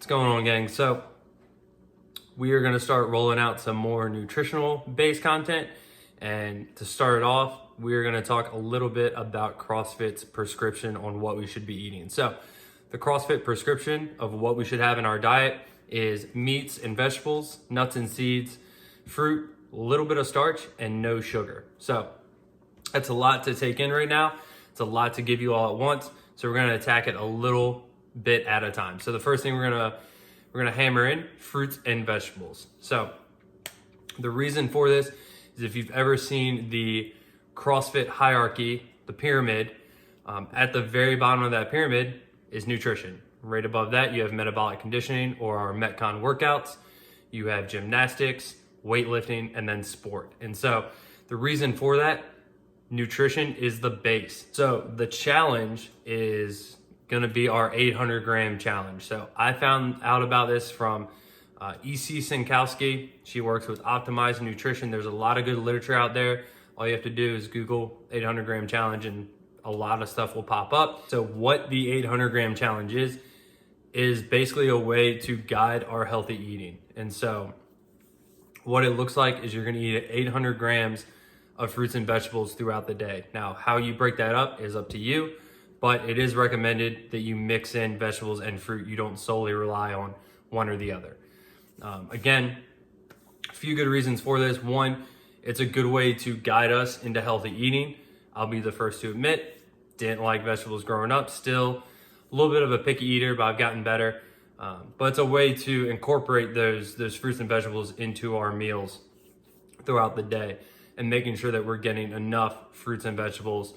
What's going on, gang? So we are going to start rolling out some more nutritional based content, and to start it off, we are going to talk a little bit about CrossFit's prescription on what we should be eating. So the CrossFit prescription of what we should have in our diet is meats and vegetables, nuts and seeds, fruit, a little bit of starch, and no sugar. So that's a lot to take in right now. It's a lot to give you all at once. So we're going to attack it a little bit at a time. So the first thing we're gonna hammer in fruits and vegetables. So the reason for this is, if you've ever seen the CrossFit hierarchy, the pyramid, at the very bottom of that pyramid is nutrition. Right above that, you have metabolic conditioning, or our Metcon workouts. You have gymnastics, weightlifting, and then sport. And so the reason for that, nutrition is the base. So the challenge is going to be our 800 gram challenge. So I found out about this from EC Sinkowski. She works with Optimized Nutrition. There's a lot of good literature out there. All you have to do is Google 800 gram challenge and a lot of stuff will pop up. So what the 800 gram challenge is basically a way to guide our healthy eating. And so what it looks like is you're going to eat 800 grams of fruits and vegetables throughout the day. Now, how you break that up is up to you, but it is recommended that you mix in vegetables and fruit. You don't solely rely on one or the other. Again, a few good reasons for this. One, it's a good way to guide us into healthy eating. I'll be the first to admit, didn't like vegetables growing up. Still a little bit of a picky eater, but I've gotten better. But it's a way to incorporate those fruits and vegetables into our meals throughout the day, and making sure that we're getting enough fruits and vegetables,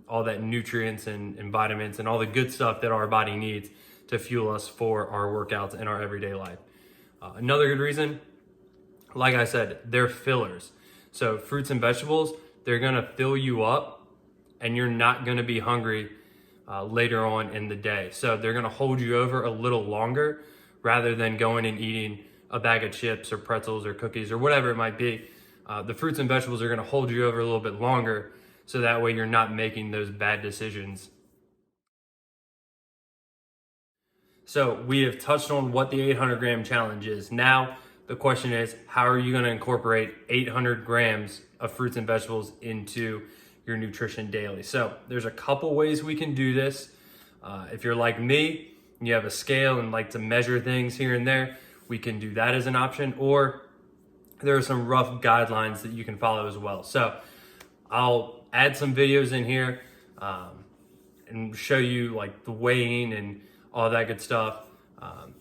all that nutrients and vitamins and all the good stuff that our body needs to fuel us for our workouts and our everyday life. Another good reason, like I said, they're fillers. So fruits and vegetables, they're gonna fill you up and you're not gonna be hungry later on in the day. So they're gonna hold you over a little longer rather than going and eating a bag of chips or pretzels or cookies or whatever it might be. The fruits and vegetables are gonna hold you over a little bit longer, so that way you're not making those bad decisions. So we have touched on what the 800 gram challenge is. Now the question is, how are you gonna incorporate 800 grams of fruits and vegetables into your nutrition daily? So there's a couple ways we can do this. If you're like me, you have a scale and like to measure things here and there, we can do that as an option, or there are some rough guidelines that you can follow as well. So I'll add some videos in here and show you like the weighing and all that good stuff.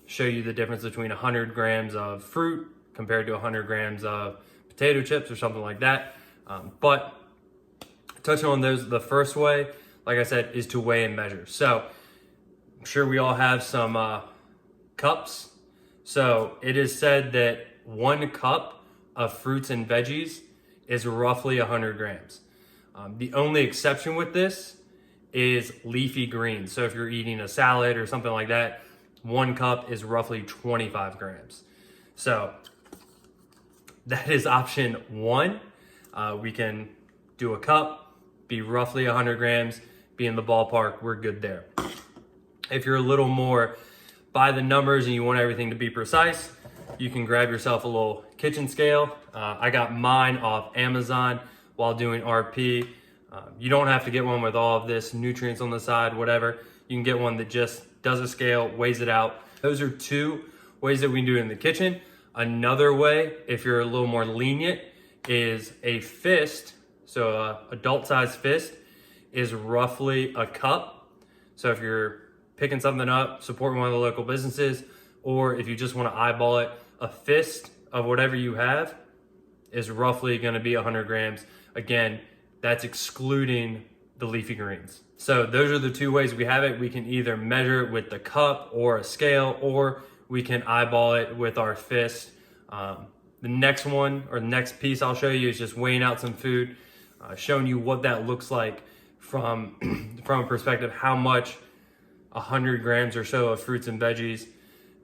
Show you the difference between 100 grams of fruit compared to 100 grams of potato chips or something like that. But touching on those, the first way, like I said, is to weigh and measure. So I'm sure we all have some cups. So it is said that 1 cup of fruits and veggies is roughly 100 grams. The only exception with this is leafy greens. So if you're eating a salad or something like that, 1 cup is roughly 25 grams. So that is option 1. We can do a cup, be roughly 100 grams, be in the ballpark, we're good there. If you're a little more by the numbers and you want everything to be precise, you can grab yourself a little kitchen scale. I got mine off Amazon while doing RP. You don't have to get one with all of this nutrients on the side, whatever. You can get one that just does a scale, weighs it out. Those are 2 ways that we can do it in the kitchen. Another way, if you're a little more lenient, is a fist. So a adult size fist is roughly a cup. So if you're picking something up, supporting one of the local businesses, or if you just want to eyeball it, a fist of whatever you have is roughly going to be 100 grams. Again, that's excluding the leafy greens. So those are the 2 ways we have it. We can either measure it with the cup or a scale, or we can eyeball it with our fist. The next one, or the next piece I'll show you, is just weighing out some food, showing you what that looks like from a perspective, how much 100 grams or so of fruits and veggies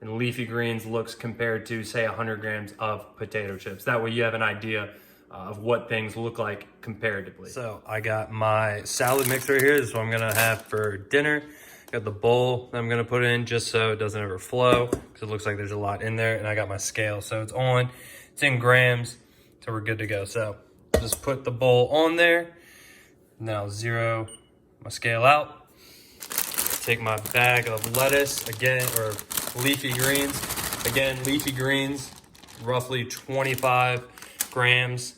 and leafy greens looks compared to, say, 100 grams of potato chips. That way you have an idea of what things look like comparatively. So I got my salad mix right here. This is what I'm gonna have for dinner. Got the bowl that I'm gonna put in just so it doesn't ever flow, because it looks like there's a lot in there. And I got my scale, so it's on, it's in grams, so we're good to go. So just put the bowl on there. Now zero my scale out. Take my bag of lettuce again, or leafy greens. Again, leafy greens, roughly 25 grams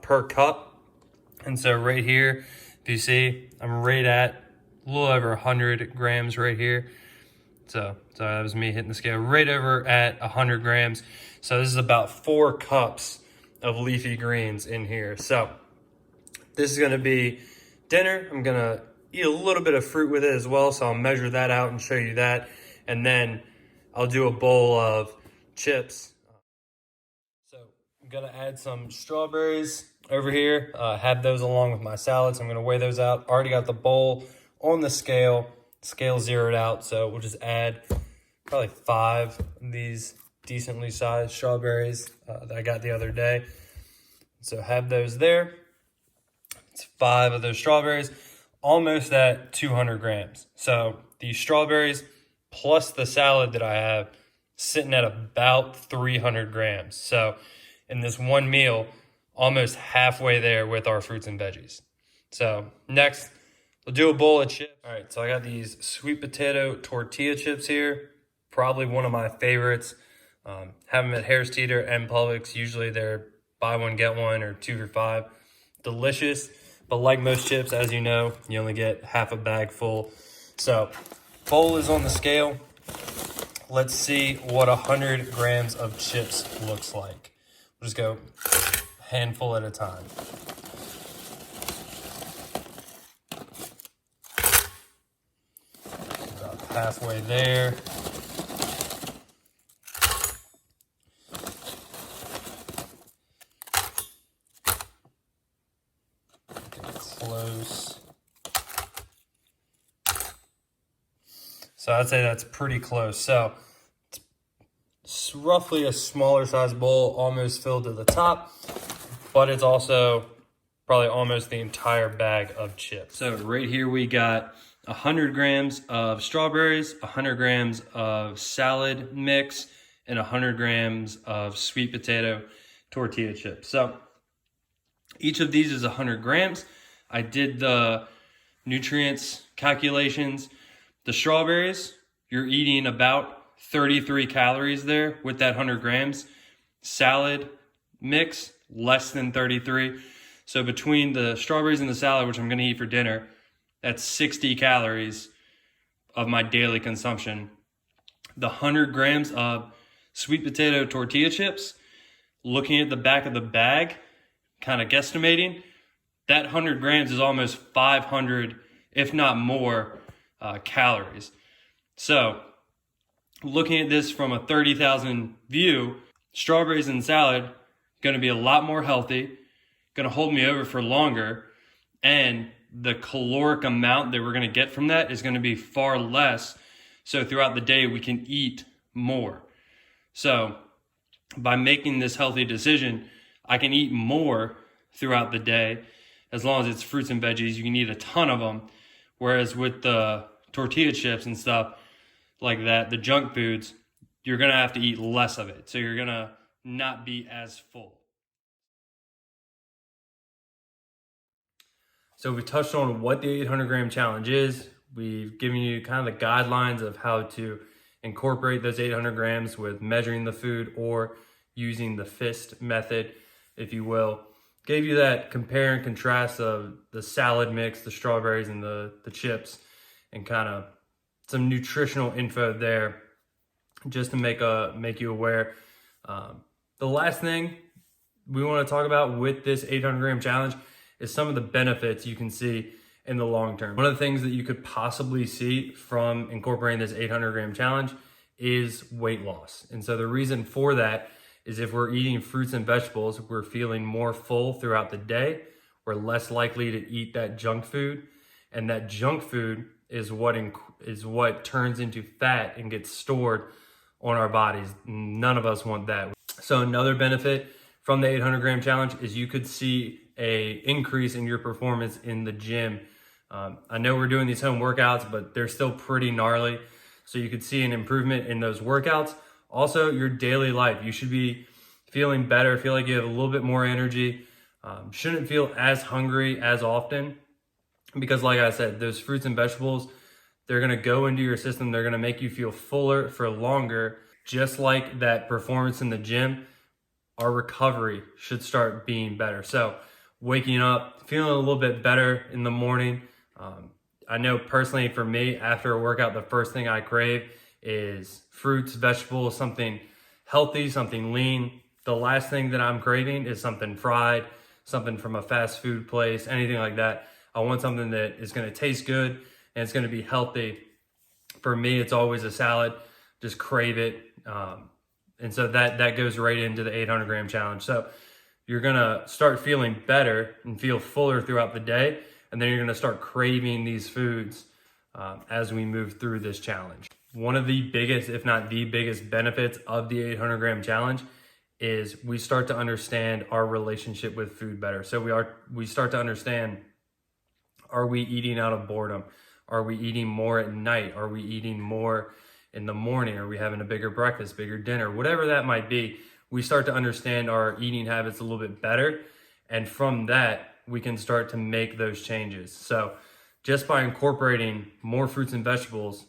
per cup. And so right here, if you see, I'm right at a little over 100 grams right here. So that was me hitting the scale right over at 100 grams. So this is about 4 cups of leafy greens in here. So this is gonna be dinner. I'm gonna eat a little bit of fruit with it as well. So I'll measure that out and show you that. And then I'll do a bowl of chips. So I'm gonna add some strawberries over here. Have those along with my salads. I'm gonna weigh those out. Already got the bowl on the scale zeroed out. So we'll just add probably 5 of these decently sized strawberries that I got the other day. So have those there. It's 5 of those strawberries, almost at 200 grams. So the strawberries plus the salad that I have sitting at about 300 grams. So in this one meal, almost halfway there with our fruits and veggies. So next, we'll do a bowl of chips. All right, so I got these sweet potato tortilla chips here. Probably one of my favorites. Have them at Harris Teeter and Publix. Usually they're buy one, get one, or 2 for $5. Delicious, but like most chips, as you know, you only get half a bag full. So bowl is on the scale. Let's see what 100 grams of chips looks like. We'll just go a handful at a time. About halfway there. Get close. So I'd say that's pretty close. So it's roughly a smaller size bowl, almost filled to the top, but it's also probably almost the entire bag of chips. So right here we got 100 grams of strawberries, 100 grams of salad mix, and 100 grams of sweet potato tortilla chips. So each of these is 100 grams. I did the nutrients calculations. The strawberries, you're eating about 33 calories there with that 100 grams. Salad mix, less than 33. So between the strawberries and the salad, which I'm going to eat for dinner, that's 60 calories of my daily consumption. The 100 grams of sweet potato tortilla chips, looking at the back of the bag, kind of guesstimating, that 100 grams is almost 500, if not more, calories. So looking at this from a 30,000 view, strawberries and salad going to be a lot more healthy, going to hold me over for longer, and the caloric amount that we're going to get from that is going to be far less. So throughout the day, we can eat more. So by making this healthy decision, I can eat more throughout the day. As long as it's fruits and veggies, you can eat a ton of them. Whereas with the tortilla chips and stuff like that, the junk foods, you're going to have to eat less of it. So you're going to not be as full. So we touched on what the 800 gram challenge is. We've given you kind of the guidelines of how to incorporate those 800 grams with measuring the food or using the fist method, if you will. Gave you that compare and contrast of the salad mix, the strawberries and the chips, and kind of some nutritional info there just to make you aware. The last thing we want to talk about with this 800 gram challenge is some of the benefits you can see in the long term. One of the things that you could possibly see from incorporating this 800 gram challenge is weight loss. And so the reason for that is if we're eating fruits and vegetables, we're feeling more full throughout the day. We're less likely to eat that junk food. And that junk food is what turns into fat and gets stored on our bodies. None of us want that. So another benefit from the 800 gram challenge is you could see a increase in your performance in the gym I know we're doing these home workouts, but they're still pretty gnarly. So you could see an improvement in those workouts. Also, your daily life, you should be feeling better, feel like you have a little bit more energy, shouldn't feel as hungry as often, because like I said, those fruits and vegetables, they're gonna go into your system, they're gonna make you feel fuller for longer. Just like that performance in the gym, our recovery should start being better. So waking up, feeling a little bit better in the morning. I know personally for me, after a workout, the first thing I crave is fruits, vegetables, something healthy, something lean. The last thing that I'm craving is something fried, something from a fast food place, anything like that. I want something that is gonna taste good and it's gonna be healthy. For me, it's always a salad, just crave it. And so that goes right into the 800 gram challenge. So you're gonna start feeling better and feel fuller throughout the day. And then you're gonna start craving these foods as we move through this challenge. One of the biggest, if not the biggest benefits of the 800 gram challenge is we start to understand our relationship with food better. So we start to understand, are we eating out of boredom? Are we eating more at night? Are we eating more in the morning? Are we having a bigger breakfast, bigger dinner? Whatever that might be, we start to understand our eating habits a little bit better. And from that, we can start to make those changes. So just by incorporating more fruits and vegetables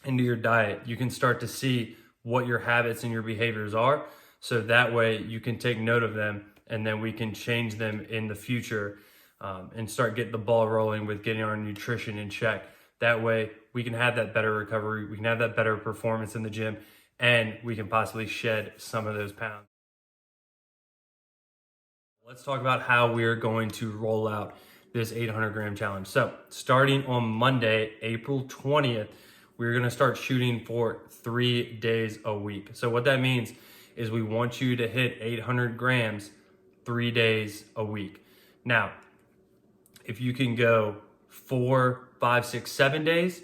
into your diet, you can start to see what your habits and your behaviors are. So that way you can take note of them and then we can change them in the future and start getting the ball rolling with getting our nutrition in check. That way we can have that better recovery, we can have that better performance in the gym, and we can possibly shed some of those pounds. Let's talk about how we're going to roll out this 800 gram challenge. So starting on Monday, April 20th, we're gonna start shooting for 3 days a week. So what that means is we want you to hit 800 grams 3 days a week. Now, if you can go 4, 5, 6, 7 days,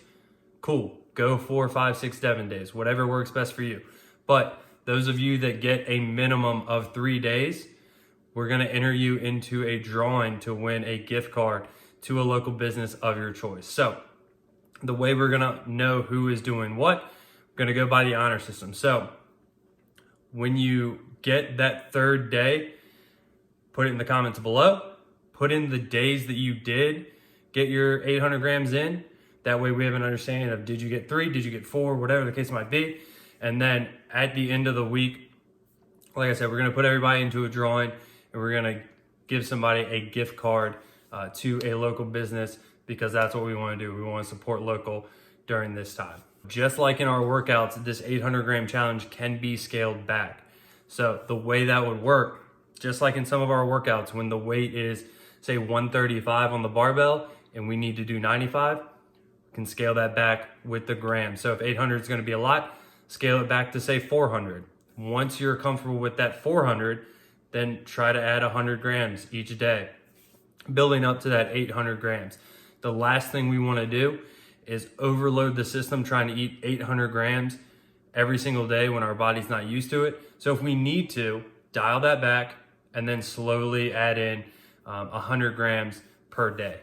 cool. Go 4, 5, 6, 7 days, whatever works best for you. But those of you that get a minimum of 3 days, we're gonna enter you into a drawing to win a gift card to a local business of your choice. So the way we're gonna know who is doing what, we're gonna go by the honor system. So when you get that third day, put it in the comments below, put in the days that you did get your 800 grams in. That way we have an understanding of, did you get 3, did you get 4, whatever the case might be. And then at the end of the week, like I said, we're gonna put everybody into a drawing and we're gonna give somebody a gift card to a local business, because that's what we wanna do. We wanna support local during this time. Just like in our workouts, this 800 gram challenge can be scaled back. So the way that would work, just like in some of our workouts, when the weight is say 135 on the barbell and we need to do 95, we can scale that back with the grams. So if 800 is gonna be a lot, scale it back to say 400. Once you're comfortable with that 400, then try to add 100 grams each day, building up to that 800 grams. The last thing we wanna do is overload the system trying to eat 800 grams every single day when our body's not used to it. So if we need to, dial that back and then slowly add in 100 grams per day.